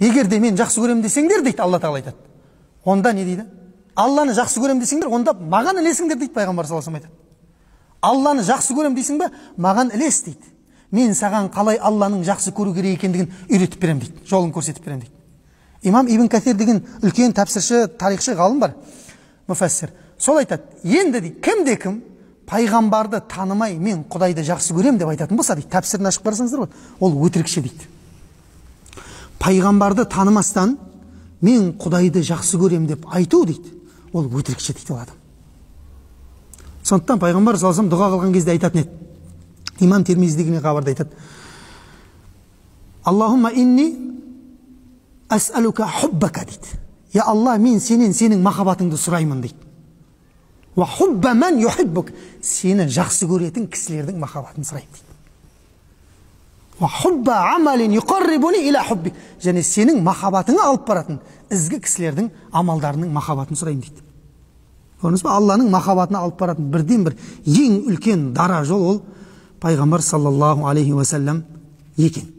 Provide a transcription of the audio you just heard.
егер де мен жақсы көрем десеңдер дейді, Алла тағала айтады, онда не дейді? Алланы жақсы көрем десеңдер, онда маған ілесіңдер дейді пайғамбар саллаллаху алейхи вассалам айтады. Алланы жақсы көрем дейсің бе, маған ілес дейді. Мен саған қалай Алланың жақсы көру керек екендігін үйретіп берем дейді, жолын көрсетіп берем дейді. Имам Ибн Касир деген үлкен тәпсірші, тарихшы ғалым бар, муфассир. Сол айтады, енді дейді, кімде кім пайғамбарды танымай мен Құдайды жақсы көрем деп айтатын болса дейді, тәпсірін ашып қарасаңыздар болады, ол өтірікші дейді. Пайғамбарды танымастан мен Құдайды жақсы көрем деп айту дейді, ол өтірікші дейді ол адам. Сондықтан пайғамбар саллаллаху алейхи вассалам дұға қылған кезде айтатын еді. Имам Тирмизидегі хабарда айтады. Аллахумма инни ас'алука хуббака дейді. Я Алла, мен сенің махаббатыңды сұраймын дейді. Ва хубба ман юхиббук, сені жақсы көретін кісілердің махаббатын сұраймын дейді. Ва хубба амалин юқаррибуни иля хуббик, және сенің махаббатыңа алып баратын ізгі кісілердің амалдарының махаббатын сұраймын дейді. Көрдіңіз бе, Алланың махаббатына алып баратын бірден бір ең үлкен дара жол ол пайғамбар саллаллаху алейхи уассалам екен.